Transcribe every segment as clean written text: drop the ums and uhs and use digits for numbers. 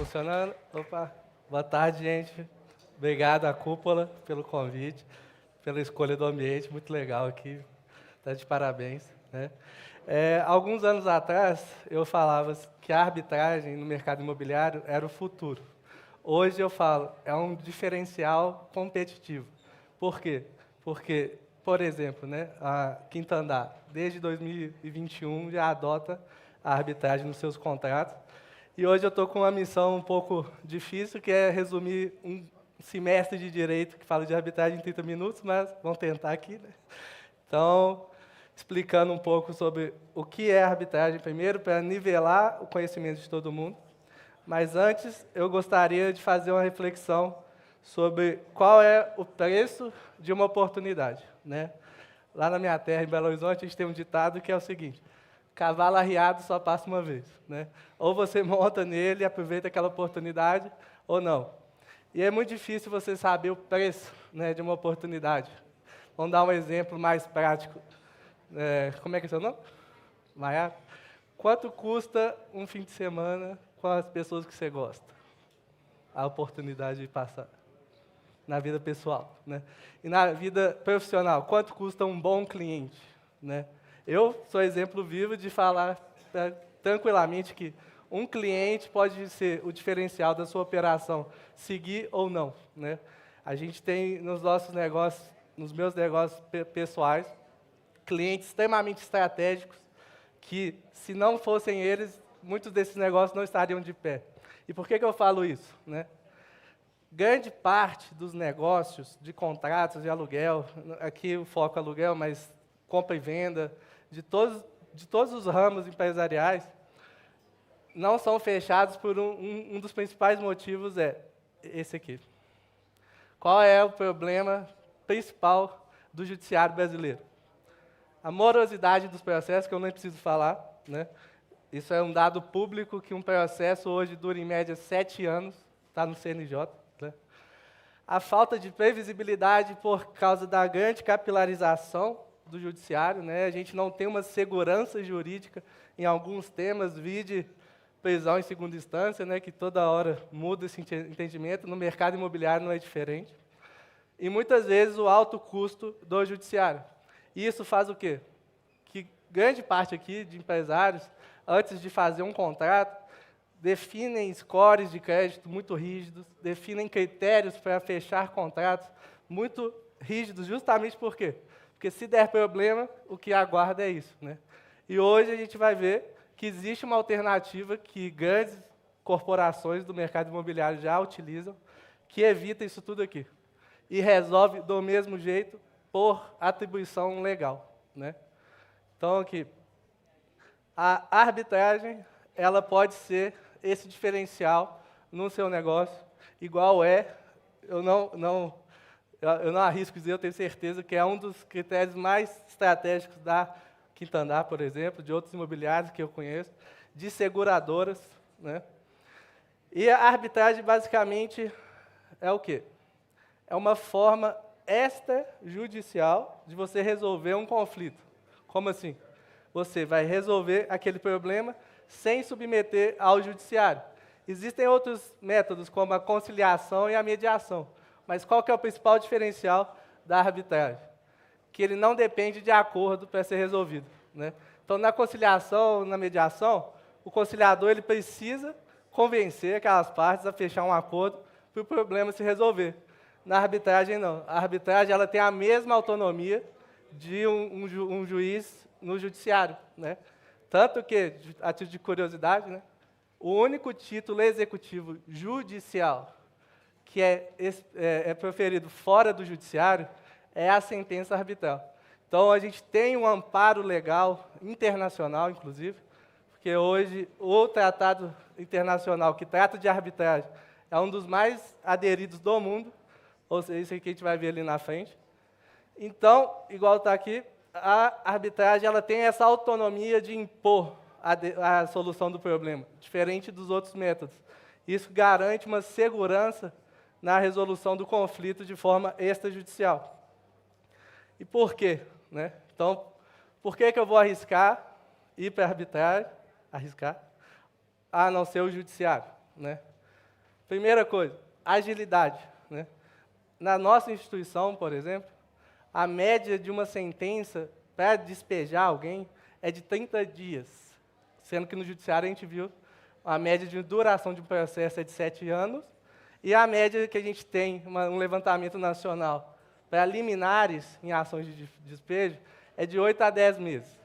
Funcionando? Opa, boa tarde, gente. Obrigado à Cúpula pelo convite, pela escolha do ambiente, muito legal aqui. Está de parabéns, né? Alguns anos atrás, eu falava que a arbitragem no mercado imobiliário era o futuro. Hoje eu falo, é um diferencial competitivo. Por quê? Porque, por exemplo, né, a Quintandá, desde 2021, já adota a arbitragem nos seus contratos. E hoje eu estou com uma missão um pouco difícil, que é resumir um semestre de Direito que fala de arbitragem em 30 minutos, mas vamos tentar aqui, né? Então, explicando um pouco sobre o que é arbitragem primeiro, para nivelar o conhecimento de todo mundo. Mas antes, eu gostaria de fazer uma reflexão sobre qual é o preço de uma oportunidade, né? Lá na minha terra, em Belo Horizonte, a gente tem um ditado que é o seguinte: cavalo arriado só passa uma vez, né? Ou você monta nele e aproveita aquela oportunidade, ou não. E é muito difícil você saber o preço, né, de uma oportunidade. Vamos dar um exemplo mais prático. Como é que é seu nome? Maiara? Quanto custa um fim de semana com as pessoas que você gosta? A oportunidade de passar na vida pessoal, né? E na vida profissional, quanto custa um bom cliente, né? Eu sou exemplo vivo de falar tranquilamente que um cliente pode ser o diferencial da sua operação, seguir ou não, né? A gente tem nos nossos negócios, nos meus negócios pessoais, clientes extremamente estratégicos que, se não fossem eles, muitos desses negócios não estariam de pé. E por que eu falo isso, né? Grande parte dos negócios de contratos de aluguel, aqui o foco é aluguel, mas compra e venda, de todos os ramos empresariais, não são fechados por um dos principais motivos é esse aqui. Qual é o problema principal do judiciário brasileiro? A morosidade dos processos, que eu nem preciso falar, né? Isso é um dado público, que um processo hoje dura em média 7 anos, está no CNJ. Né? A falta de previsibilidade por causa da grande capilarização do judiciário, né? A gente não tem uma segurança jurídica em alguns temas, vide prisão em segunda instância, né, que toda hora muda esse entendimento, no mercado imobiliário não é diferente. E muitas vezes o alto custo do judiciário. E isso faz o quê? Que grande parte aqui de empresários, antes de fazer um contrato, definem scores de crédito muito rígidos, definem critérios para fechar contratos muito rígidos, justamente por quê? Porque se der problema, o que aguarda é isso, né? E hoje a gente vai ver que existe uma alternativa que grandes corporações do mercado imobiliário já utilizam, que evita isso tudo aqui. E resolve do mesmo jeito por atribuição legal, né? Então, aqui, a arbitragem, ela pode ser esse diferencial no seu negócio, igual eu não arrisco dizer, eu tenho certeza que é um dos critérios mais estratégicos da Quintandá, por exemplo, de outros imobiliários que eu conheço, de seguradoras, né? E a arbitragem, basicamente, é o quê? É uma forma extrajudicial de você resolver um conflito. Como assim? Você vai resolver aquele problema sem submeter ao judiciário. Existem outros métodos, como a conciliação e a mediação. Mas qual que é o principal diferencial da arbitragem? Que ele não depende de acordo para ser resolvido, né? Então, na conciliação, na mediação, o conciliador ele precisa convencer aquelas partes a fechar um acordo para o problema se resolver. Na arbitragem, não. A arbitragem ela tem a mesma autonomia de um juiz no judiciário, né? Tanto que, a título de curiosidade, né, o único título executivo judicial que é proferido fora do judiciário é a sentença arbitral. Então, a gente tem um amparo legal, internacional, inclusive, porque hoje o tratado internacional que trata de arbitragem é um dos mais aderidos do mundo, ou seja, isso aqui a gente vai ver ali na frente. Então, igual está aqui, a arbitragem ela tem essa autonomia de impor a solução do problema, diferente dos outros métodos. Isso garante uma segurança na resolução do conflito de forma extrajudicial. E por quê, né? Então, por que eu vou arriscar ir para a arbitragem, a não ser o judiciário, né? Primeira coisa, agilidade, né? Na nossa instituição, por exemplo, a média de uma sentença para despejar alguém é de 30 dias, sendo que no judiciário a gente viu a média de duração de um processo é de 7 anos, e a média que a gente tem, um levantamento nacional, para liminares em ações de despejo, é de 8 a 10 meses.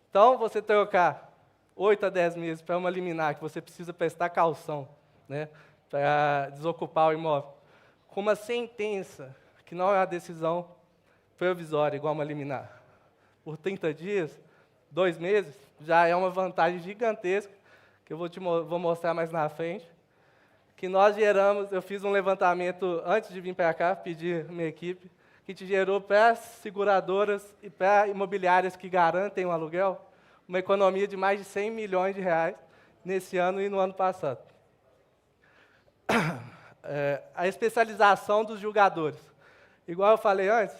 Então, você trocar 8 a 10 meses para uma liminar, que você precisa prestar caução, né, para desocupar o imóvel, com uma sentença, que não é uma decisão provisória, igual uma liminar, por 30 dias, 2 meses, já é uma vantagem gigantesca, que eu vou mostrar mais na frente, que nós geramos, eu fiz um levantamento antes de vir para cá, pedi minha equipe, que a gente gerou para as seguradoras e para imobiliárias que garantem o aluguel, uma economia de mais de 100 milhões de reais nesse ano e no ano passado. A especialização dos julgadores. Igual eu falei antes,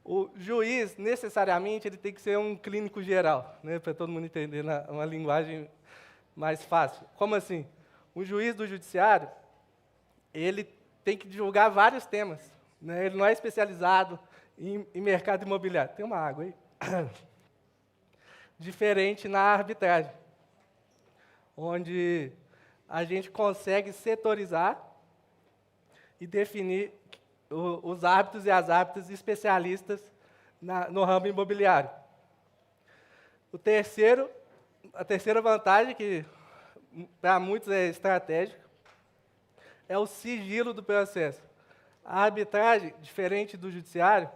o juiz, necessariamente, ele tem que ser um clínico geral, né, para todo mundo entender uma linguagem mais fácil. Como assim? O juiz do judiciário, ele tem que julgar vários temas, né? Ele não é especializado em mercado imobiliário. Tem uma água aí? Diferente na arbitragem, onde a gente consegue setorizar e definir os árbitros e as árbitras especialistas no ramo imobiliário. A terceira vantagem, que para muitos é estratégica, é o sigilo do processo. A arbitragem, diferente do judiciário,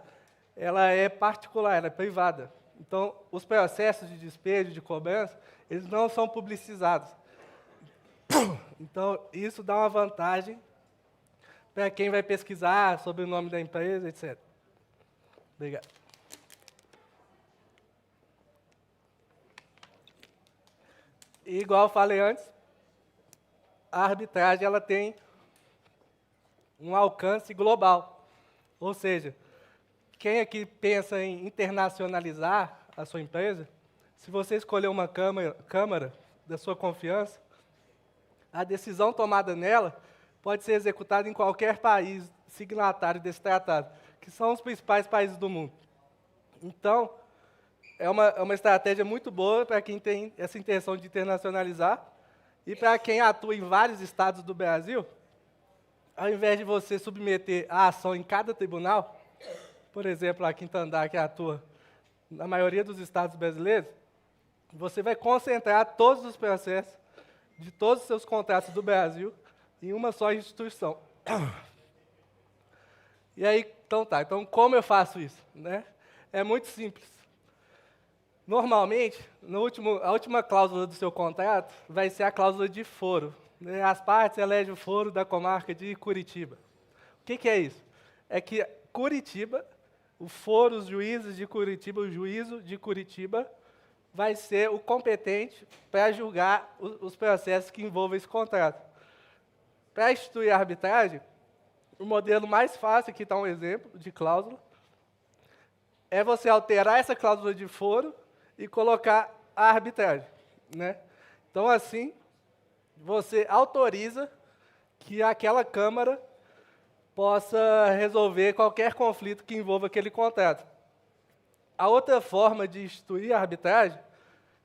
ela é particular, ela é privada. Então, os processos de despejo, de cobrança, eles não são publicizados. Então, isso dá uma vantagem para quem vai pesquisar sobre o nome da empresa, etc. Obrigado. E, igual eu falei antes, a arbitragem ela tem um alcance global. Ou seja, quem aqui pensa em internacionalizar a sua empresa, se você escolher uma câmara da sua confiança, a decisão tomada nela pode ser executada em qualquer país signatário desse tratado, que são os principais países do mundo. Então, é uma estratégia muito boa para quem tem essa intenção de internacionalizar e para quem atua em vários estados do Brasil. Ao invés de você submeter a ação em cada tribunal, por exemplo, a Quinta Andar, que atua na maioria dos estados brasileiros, você vai concentrar todos os processos de todos os seus contratos do Brasil em uma só instituição. E aí, então como eu faço isso, né? É muito simples. Normalmente, a última cláusula do seu contrato vai ser a cláusula de foro. As partes elegem o foro da comarca de Curitiba. O que é isso? É que Curitiba, o foro, os juízes de Curitiba, o juízo de Curitiba, vai ser o competente para julgar os processos que envolvem esse contrato. Para instituir a arbitragem, o modelo mais fácil, aqui está um exemplo de cláusula, é você alterar essa cláusula de foro e colocar a arbitragem, né? Então, assim, você autoriza que aquela Câmara possa resolver qualquer conflito que envolva aquele contrato. A outra forma de instituir a arbitragem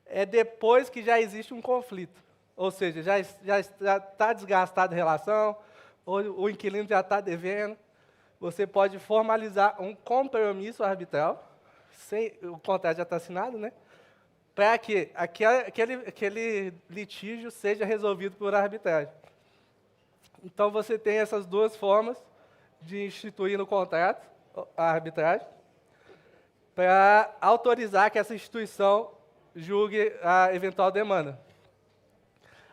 é depois que já existe um conflito. Ou seja, já está desgastada a relação, ou o inquilino já está devendo. Você pode formalizar um compromisso arbitral, o contrato já está assinado, né? Para que aquele litígio seja resolvido por arbitragem. Então, você tem essas duas formas de instituir no contrato a arbitragem, para autorizar que essa instituição julgue a eventual demanda.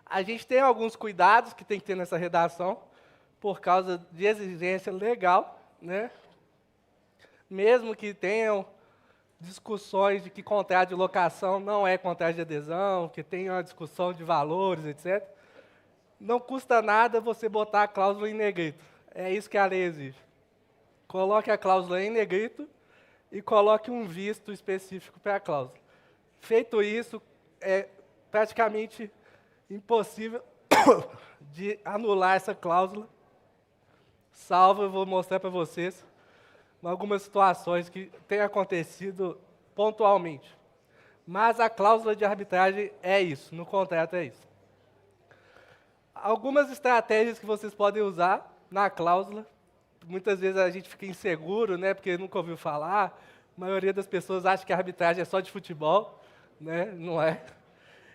A gente tem alguns cuidados que tem que ter nessa redação, por causa de exigência legal, né? Mesmo que tenham discussões de que contrato de locação não é contrato de adesão, que tenha uma discussão de valores, etc., não custa nada você botar a cláusula em negrito. É isso que a lei exige. Coloque a cláusula em negrito e coloque um visto específico para a cláusula. Feito isso, é praticamente impossível de anular essa cláusula, salvo eu vou mostrar para vocês algumas situações que têm acontecido pontualmente. Mas a cláusula de arbitragem é isso, no contrato é isso. Algumas estratégias que vocês podem usar na cláusula, muitas vezes a gente fica inseguro, né, porque nunca ouviu falar, a maioria das pessoas acha que a arbitragem é só de futebol, né, não é.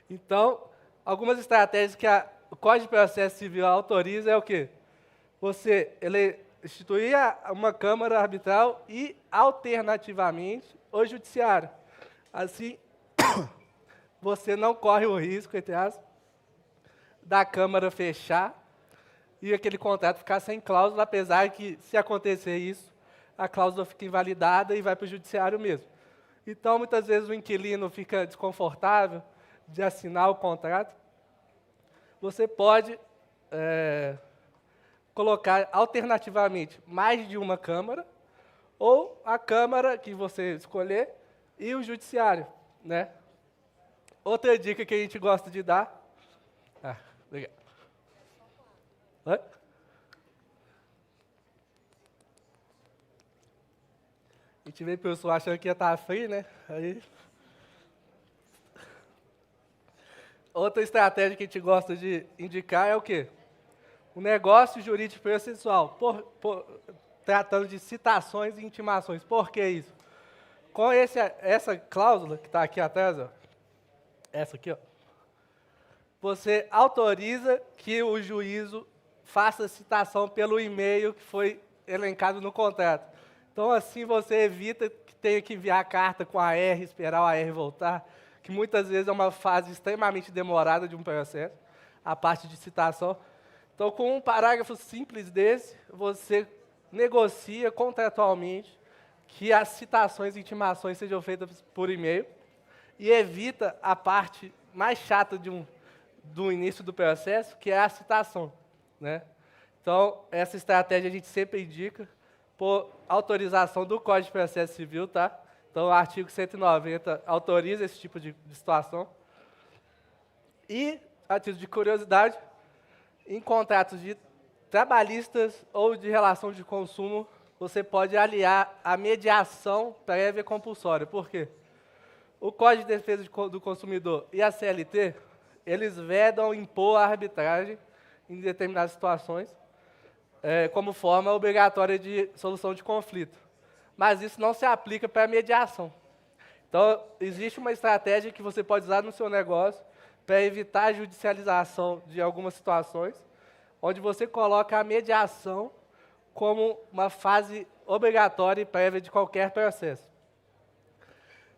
Então, algumas estratégias que o Código de Processo Civil autoriza é o quê? Você instituir uma Câmara Arbitral e, alternativamente, o Judiciário. Assim, você não corre o risco, entre aspas, da Câmara fechar e aquele contrato ficar sem cláusula, apesar que, se acontecer isso, a cláusula fica invalidada e vai para o Judiciário mesmo. Então, muitas vezes, o inquilino fica desconfortável de assinar o contrato. Você pode colocar, alternativamente, mais de uma Câmara, ou a Câmara que você escolher e o Judiciário, né? Outra dica que a gente gosta de dar... Obrigado. Oi? A gente veio pessoal achando que ia estar frio, né? Aí... Outra estratégia que a gente gosta de indicar é o quê? O negócio jurídico processual, tratando de citações e intimações. Por que isso? Com essa cláusula que está aqui atrás, ó, essa aqui, ó, você autoriza que o juízo faça citação pelo e-mail que foi elencado no contrato. Então, assim, você evita que tenha que enviar a carta com a R, esperar a R voltar, que muitas vezes é uma fase extremamente demorada de um processo, a parte de citação. Então, com um parágrafo simples desse, você negocia contratualmente que as citações e intimações sejam feitas por e-mail e evita a parte mais chata do início do processo, que é a citação, né? Então, essa estratégia a gente sempre indica por autorização do Código de Processo Civil, tá? Então, o artigo 190 autoriza esse tipo de situação. E, a título de curiosidade, em contratos de trabalhistas ou de relação de consumo, você pode aliar a mediação prévia compulsória. Por quê? O Código de Defesa do Consumidor e a CLT, eles vedam impor a arbitragem em determinadas situações, como forma obrigatória de solução de conflito. Mas isso não se aplica para a mediação. Então, existe uma estratégia que você pode usar no seu negócio para evitar a judicialização de algumas situações, onde você coloca a mediação como uma fase obrigatória e prévia de qualquer processo.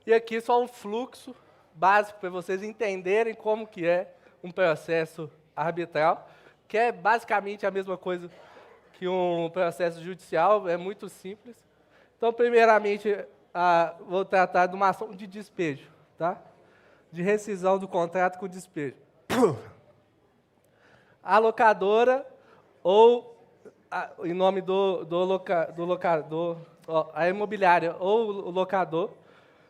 E aqui só um fluxo básico para vocês entenderem como que é um processo arbitral, que é basicamente a mesma coisa que um processo judicial, é muito simples. Então, primeiramente, vou tratar de uma ação de despejo, tá? De rescisão do contrato com despejo. A locadora ou, em nome do locador, a imobiliária ou o locador,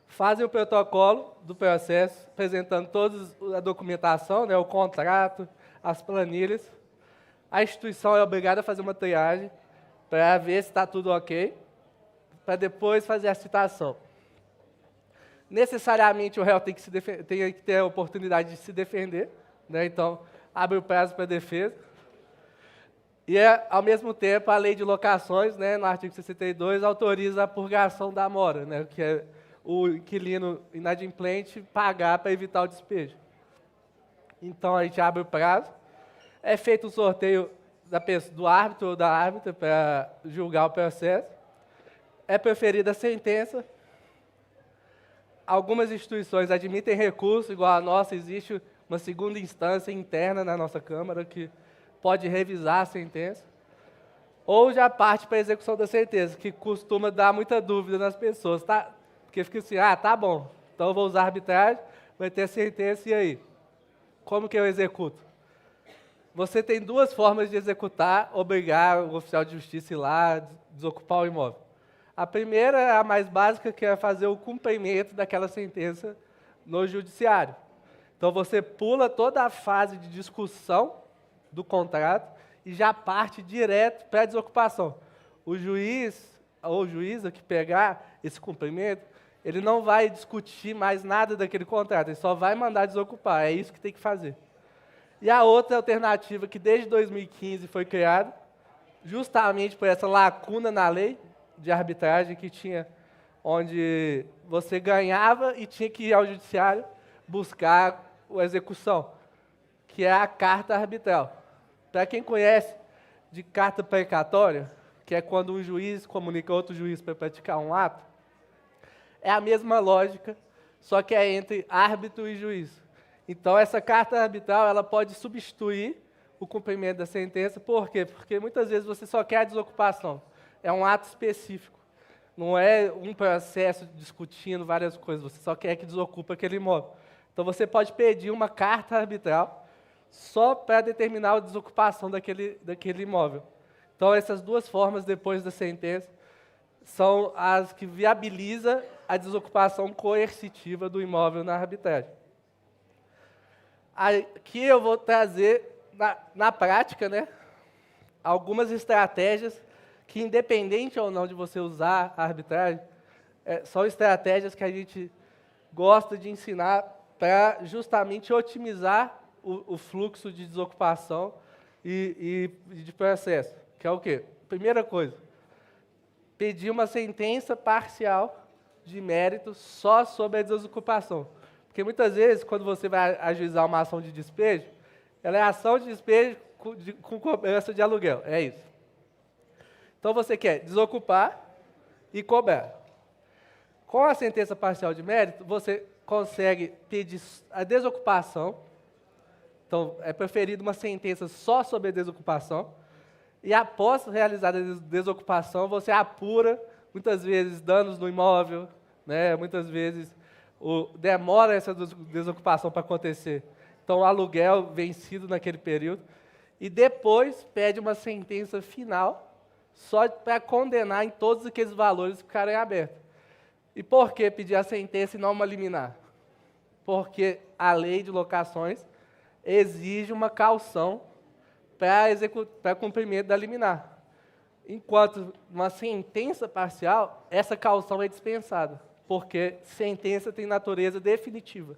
fazem o protocolo do processo, apresentando toda a documentação, né, o contrato, as planilhas. A instituição é obrigada a fazer uma triagem para ver se está tudo ok, para depois fazer a citação. Necessariamente, o réu tem que ter a oportunidade de se defender, né, então, abre o prazo para a defesa. E, ao mesmo tempo, a lei de locações, né, no artigo 62, autoriza a purgação da mora, né, que é o inquilino inadimplente pagar para evitar o despejo. Então, a gente abre o prazo, é feito o sorteio do árbitro ou da árbitra para julgar o processo, é proferida a sentença. Algumas instituições admitem recurso, igual a nossa, existe uma segunda instância interna na nossa Câmara que pode revisar a sentença, ou já parte para a execução da sentença, que costuma dar muita dúvida nas pessoas, tá? Porque fica assim, tá bom, então eu vou usar a arbitragem, vai ter a sentença, e aí? Como que eu executo? Você tem duas formas de executar, obrigar o oficial de justiça a ir lá, desocupar o imóvel. A primeira é a mais básica, que é fazer o cumprimento daquela sentença no judiciário. Então, você pula toda a fase de discussão do contrato e já parte direto para a desocupação. O juiz ou juíza que pegar esse cumprimento, ele não vai discutir mais nada daquele contrato, ele só vai mandar desocupar, é isso que tem que fazer. E a outra alternativa que desde 2015 foi criada, justamente por essa lacuna na lei de arbitragem que tinha, onde você ganhava e tinha que ir ao judiciário buscar a execução, que é a carta arbitral. Para quem conhece de carta precatória, que é quando um juiz comunica a outro juiz para praticar um ato, é a mesma lógica, só que é entre árbitro e juiz. Então, essa carta arbitral ela pode substituir o cumprimento da sentença. Por quê? Porque muitas vezes você só quer a desocupação. É um ato específico. Não é um processo discutindo várias coisas. Você só quer que desocupe aquele imóvel. Então, você pode pedir uma carta arbitral só para determinar a desocupação daquele imóvel. Então, essas duas formas, depois da sentença, são as que viabilizam a desocupação coercitiva do imóvel na arbitragem. Aqui eu vou trazer, na prática, né, algumas estratégias que, independente ou não de você usar a arbitragem, são estratégias que a gente gosta de ensinar para justamente otimizar o fluxo de desocupação e de processo. Que é o quê? Primeira coisa, pedir uma sentença parcial de mérito só sobre a desocupação. Porque muitas vezes, quando você vai ajuizar uma ação de despejo, ela é ação de despejo com cobrança de aluguel, é isso. Então você quer desocupar e cobrar. Com a sentença parcial de mérito, você consegue pedir a desocupação. Então, é preferida uma sentença só sobre a desocupação. E após realizar a desocupação, você apura, muitas vezes, danos no imóvel, né? Muitas vezes demora essa desocupação para acontecer. Então, o aluguel vencido naquele período. E depois pede uma sentença final só para condenar em todos aqueles valores que ficarem abertos. E por que pedir a sentença e não uma liminar? Porque a lei de locações exige uma caução para cumprimento da liminar. Enquanto uma sentença parcial, essa caução é dispensada, porque sentença tem natureza definitiva.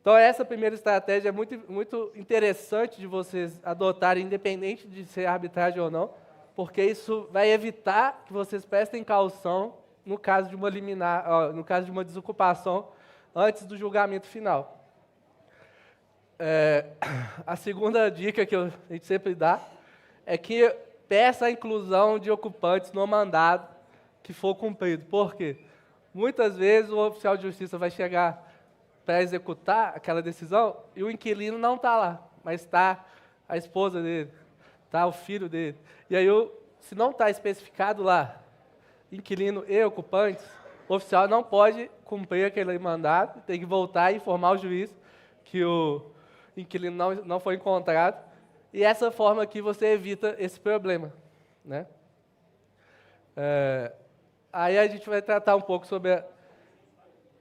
Então, essa primeira estratégia é muito interessante de vocês adotarem, independente de ser arbitragem ou não, porque isso vai evitar que vocês prestem caução no caso de uma liminar, no caso de uma desocupação, antes do julgamento final. A segunda dica que a gente sempre dá é que peça a inclusão de ocupantes no mandado que for cumprido. Por quê? Muitas vezes o oficial de justiça vai chegar para executar aquela decisão e o inquilino não está lá, mas está a esposa dele, está o filho dele. E aí, se não está especificado lá, inquilino e ocupantes, o oficial não pode cumprir aquele mandado, tem que voltar e informar o juiz que o inquilino não foi encontrado, e essa forma aqui você evita esse problema, né? Aí a gente vai tratar um pouco sobre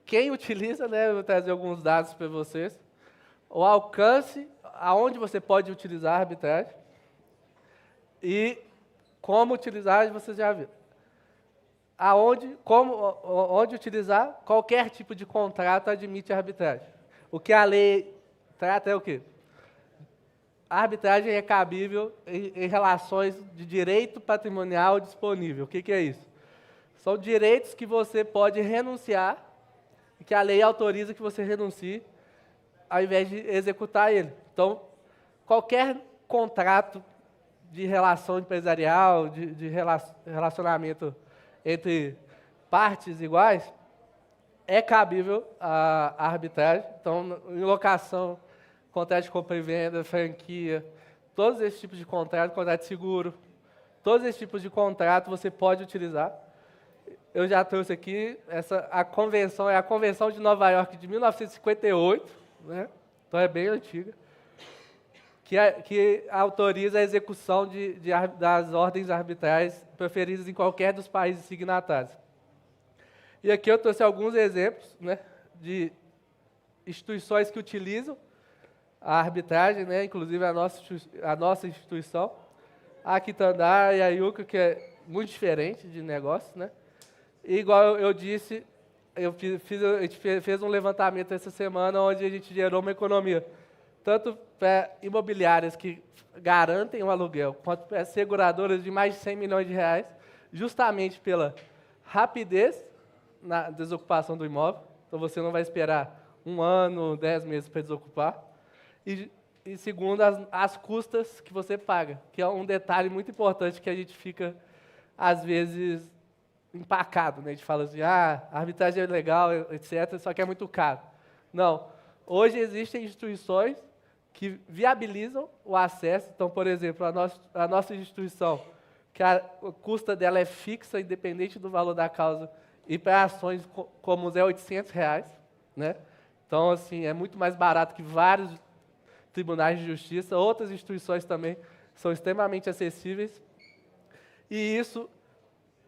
quem utiliza, né? Eu vou trazer alguns dados para vocês, o alcance, aonde você pode utilizar a arbitragem, e como utilizar, você já viu. Onde utilizar, qualquer tipo de contrato admite a arbitragem. O que a lei trata é o quê? A arbitragem é cabível em relações de direito patrimonial disponível. O que é isso? São direitos que você pode renunciar e que a lei autoriza que você renuncie ao invés de executar ele. Então, qualquer contrato de relação empresarial, de relacionamento entre partes iguais, é cabível a arbitragem. Então, em locação, contrato de compra e venda, franquia, todos esses tipos de contrato de seguro, todos esses tipos de contrato você pode utilizar. Eu já trouxe aqui, a convenção é a Convenção de Nova York de 1958, né? Então é bem antiga, que autoriza a execução das ordens arbitrais proferidas em qualquer dos países signatários. E aqui eu trouxe alguns exemplos, né, de instituições que utilizam a arbitragem, né, inclusive a nossa instituição, a Quitandá e a Yuca, que é muito diferente de negócio, né? E, igual eu disse, a gente fez um levantamento essa semana onde a gente gerou uma economia, tanto para imobiliárias que garantem o aluguel, quanto para seguradoras de mais de 100 milhões de reais, justamente pela rapidez na desocupação do imóvel. Então, você não vai esperar 1 ano, 10 meses para desocupar. E segundo, as custas que você paga, que é um detalhe muito importante que a gente fica, às vezes, empacado, né? A gente fala assim, a arbitragem é legal, etc., só que é muito caro. Não. Hoje existem instituições que viabilizam o acesso. Então, por exemplo, a nossa instituição, que a custa dela é fixa, independente do valor da causa, e para ações comuns é R$800, né? Então, assim, é muito mais barato que vários tribunais de justiça. Outras instituições também são extremamente acessíveis. E isso,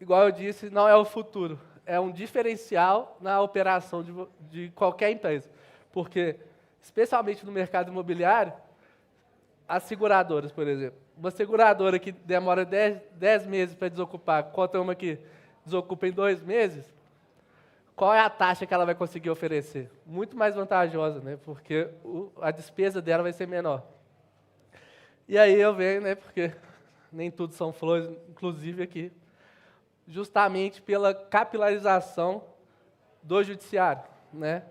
igual eu disse, não é o futuro. É um diferencial na operação de qualquer empresa. Porque, especialmente no mercado imobiliário, as seguradoras, por exemplo. Uma seguradora que demora 10 meses para desocupar, contra uma que desocupa em 2 meses, qual é a taxa que ela vai conseguir oferecer? Muito mais vantajosa, né? Porque a despesa dela vai ser menor. E aí eu venho, né? Porque nem tudo são flores, inclusive aqui, justamente pela capilarização do judiciário, né?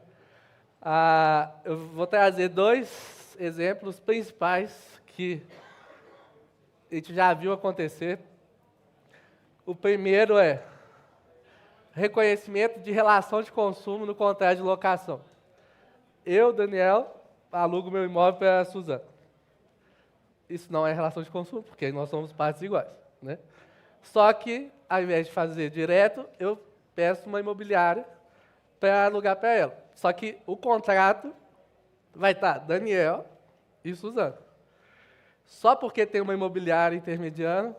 Eu vou trazer 2 exemplos principais que a gente já viu acontecer. O primeiro é reconhecimento de relação de consumo no contrato de locação. Eu, Daniel, alugo meu imóvel para a Suzana. Isso não é relação de consumo, porque nós somos partes iguais, né? Só que, ao invés de fazer direto, eu peço uma imobiliária para alugar para ela. Só que o contrato vai estar Daniel e Suzana. Só porque tem uma imobiliária intermediando,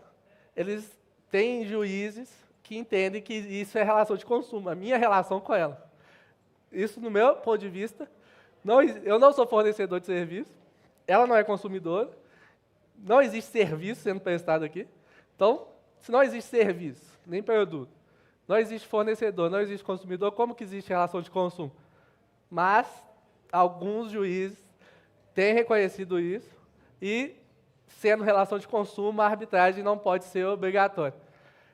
eles têm juízes que entendem que isso é relação de consumo, a minha relação com ela. Isso, no meu ponto de vista, eu não sou fornecedor de serviço, ela não é consumidora, não existe serviço sendo prestado aqui. Então, se não existe serviço, nem produto, não existe fornecedor, não existe consumidor, como que existe relação de consumo? Mas alguns juízes têm reconhecido isso e, sendo relação de consumo, a arbitragem não pode ser obrigatória.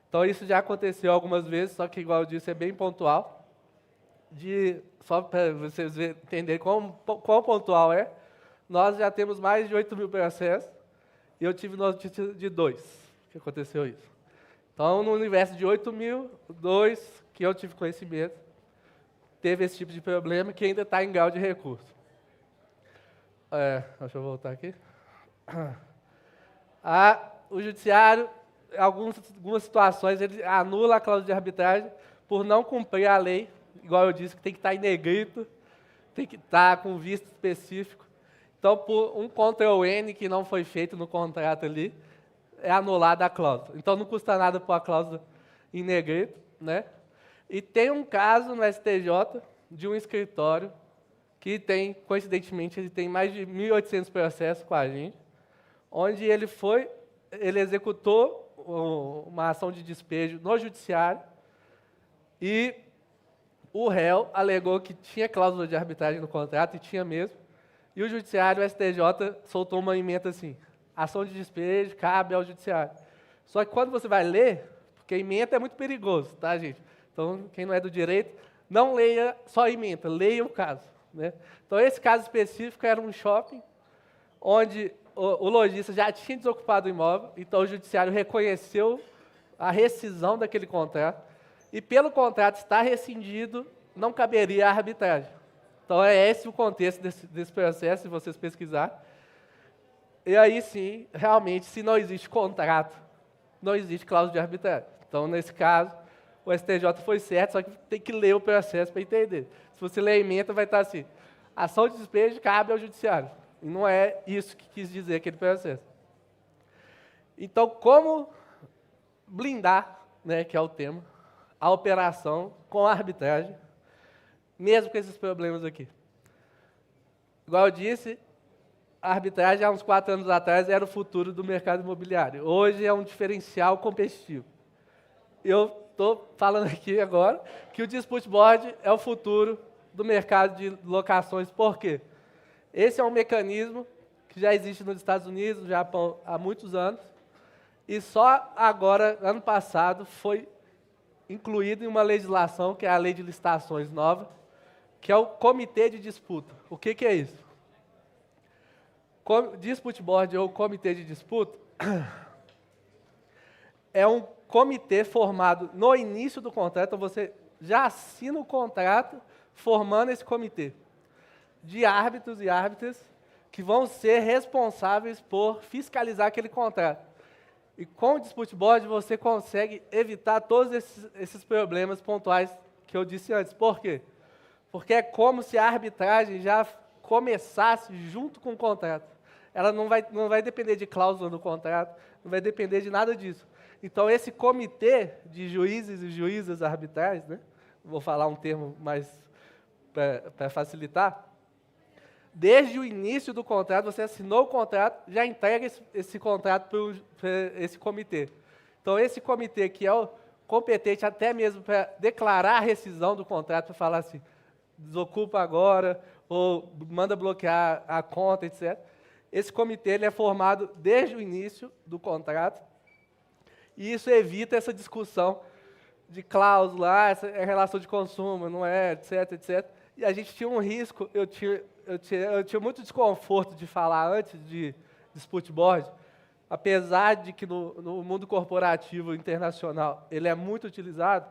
Então, isso já aconteceu algumas vezes, só que, igual eu disse, é bem pontual. Só para vocês entenderem quão pontual é, nós já temos mais de 8 mil processos e eu tive notícia de 2 que aconteceu isso. Então, no universo de 8 mil, 2 que eu tive conhecimento, teve esse tipo de problema que ainda está em grau de recurso. Deixa eu voltar aqui. O judiciário, em algumas situações, ele anula a cláusula de arbitragem por não cumprir a lei, igual eu disse, que tem que estar em negrito, tem que estar com visto específico. Então, por um Ctrl+N que não foi feito no contrato ali, é anulada a cláusula. Então, não custa nada pôr a cláusula em negrito, né? E tem um caso no STJ de um escritório que tem, coincidentemente, ele tem mais de 1.800 processos com a gente, onde ele executou uma ação de despejo no judiciário e o réu alegou que tinha cláusula de arbitragem no contrato, e tinha mesmo, e o judiciário, o STJ, soltou uma ementa assim, ação de despejo cabe ao judiciário. Só que quando você vai ler, porque ementa é muito perigoso, tá, gente? Então, quem não é do direito, não leia só a ementa, leia o caso, né? Então, esse caso específico era um shopping, onde o lojista já tinha desocupado o imóvel, então o judiciário reconheceu a rescisão daquele contrato, e pelo contrato estar rescindido, não caberia a arbitragem. Então, é esse o contexto desse processo, se vocês pesquisarem. E aí, sim, realmente, se não existe contrato, não existe cláusula de arbitragem. Então, nesse caso, o STJ foi certo, só que tem que ler o processo para entender. Se você ler a ementa, vai estar assim, ação de despejo cabe ao judiciário. E não é isso que quis dizer aquele processo. Então, como blindar, né, que é o tema, a operação com a arbitragem, mesmo com esses problemas aqui? Igual eu disse, a arbitragem, há uns 4 anos atrás, era o futuro do mercado imobiliário. Hoje é um diferencial competitivo. Eu estou falando aqui agora que o Dispute Board é o futuro do mercado de locações. Por quê? Esse é um mecanismo que já existe nos Estados Unidos, no Japão, há muitos anos, e só agora, ano passado, foi incluído em uma legislação, que é a Lei de Licitações nova, que é o Comitê de Disputa. O que é isso? Dispute Board ou Comitê de Disputa é um comitê formado no início do contrato, então você já assina o contrato formando esse comitê de árbitros e árbitras que vão ser responsáveis por fiscalizar aquele contrato. E com o Dispute Board você consegue evitar todos esses problemas pontuais que eu disse antes. Por quê? Porque é como se a arbitragem já começasse junto com o contrato. Ela não vai depender de cláusula no contrato, não vai depender de nada disso. Então, esse comitê de juízes e juízas arbitrais, né, vou falar um termo mais para facilitar, desde o início do contrato, você assinou o contrato, já entrega esse contrato para esse comitê. Então, esse comitê, que é o competente até mesmo para declarar a rescisão do contrato, para falar assim, desocupa agora, ou manda bloquear a conta, etc. Esse comitê ele é formado desde o início do contrato, e isso evita essa discussão de cláusula, essa é relação de consumo, não é, etc, etc. E a gente tinha um risco, eu tinha muito desconforto de falar antes de Dispute Board, apesar de que no mundo corporativo internacional ele é muito utilizado,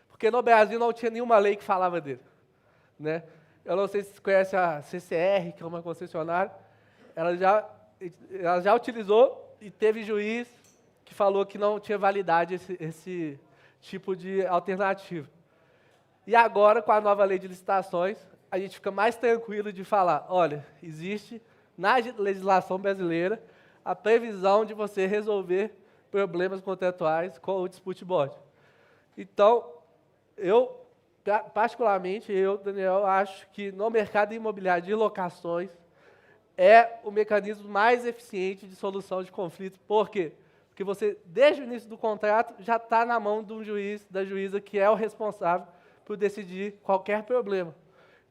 porque no Brasil não tinha nenhuma lei que falava dele, né? Eu não sei se você conhece a CCR, que é uma concessionária, ela já utilizou e teve juiz que falou que não tinha validade esse tipo de alternativa. E agora, com a nova lei de licitações, a gente fica mais tranquilo de falar, olha, existe na legislação brasileira a previsão de você resolver problemas contratuais com o Dispute Board. Então, particularmente, Daniel, acho que no mercado imobiliário de locações é o mecanismo mais eficiente de solução de conflitos. Por quê? Porque você, desde o início do contrato, já está na mão de um juiz, da juíza, que é o responsável por decidir qualquer problema.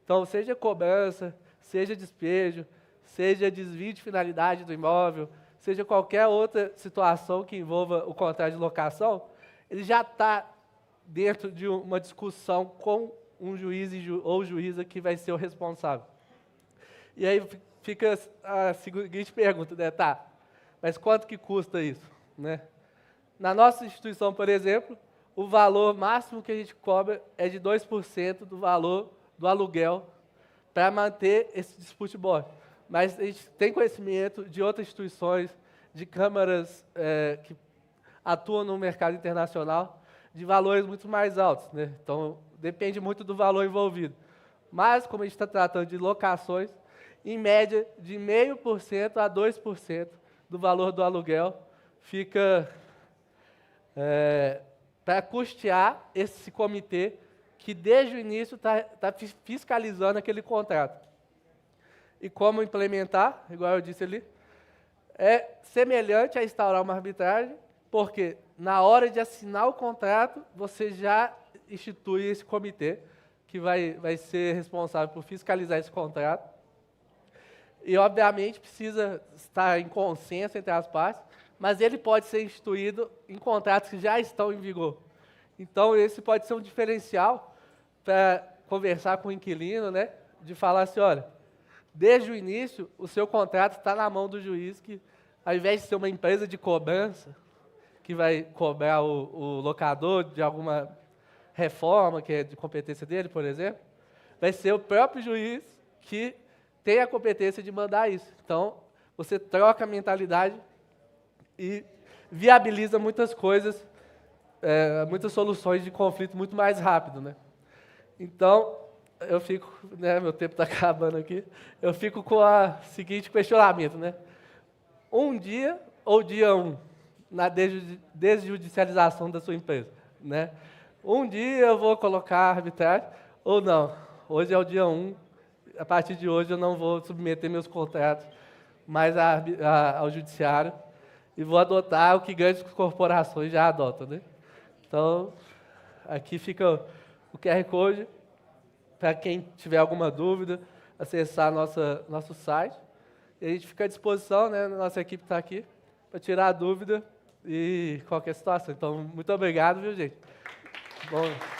Então, seja cobrança, seja despejo, seja desvio de finalidade do imóvel, seja qualquer outra situação que envolva o contrato de locação, ele já está dentro de uma discussão com um juiz ou juíza que vai ser o responsável. E aí fica a seguinte pergunta, né? Tá, mas quanto que custa isso? Né? Na nossa instituição, por exemplo, o valor máximo que a gente cobra é de 2% do valor do aluguel para manter esse Dispute Board. Mas a gente tem conhecimento de outras instituições, de câmaras que atuam no mercado internacional, de valores muito mais altos, né? Então, depende muito do valor envolvido. Mas, como a gente está tratando de locações, em média, de 0,5% a 2% do valor do aluguel fica para custear esse comitê que, desde o início, está fiscalizando aquele contrato. E como implementar, igual eu disse ali, é semelhante a instaurar uma arbitragem, porque na hora de assinar o contrato, você já institui esse comitê, que vai ser responsável por fiscalizar esse contrato. E, obviamente, precisa estar em consenso entre as partes, mas ele pode ser instituído em contratos que já estão em vigor. Então, esse pode ser um diferencial para conversar com o inquilino, né, de falar assim, olha, desde o início, o seu contrato está na mão do juiz, que, ao invés de ser uma empresa de cobrança, que vai cobrar o locador de alguma reforma, que é de competência dele, por exemplo, vai ser o próprio juiz que tem a competência de mandar isso. Então, você troca a mentalidade e viabiliza muitas coisas, muitas soluções de conflito muito mais rápido, né? Então, eu fico, né, meu tempo está acabando aqui, eu fico com o seguinte questionamento, né? Um dia ou dia 1, na desjudicialização da sua empresa, né? Um dia eu vou colocar arbitragem ou não. Hoje é o dia 1, a partir de hoje, eu não vou submeter meus contratos mais ao judiciário e vou adotar o que grandes corporações já adotam, né? Então, aqui fica o QR Code para quem tiver alguma dúvida, acessar nosso site. E a gente fica à disposição, né? Nossa equipe está aqui para tirar a dúvida e qualquer situação. Então, muito obrigado, viu, gente? Bom.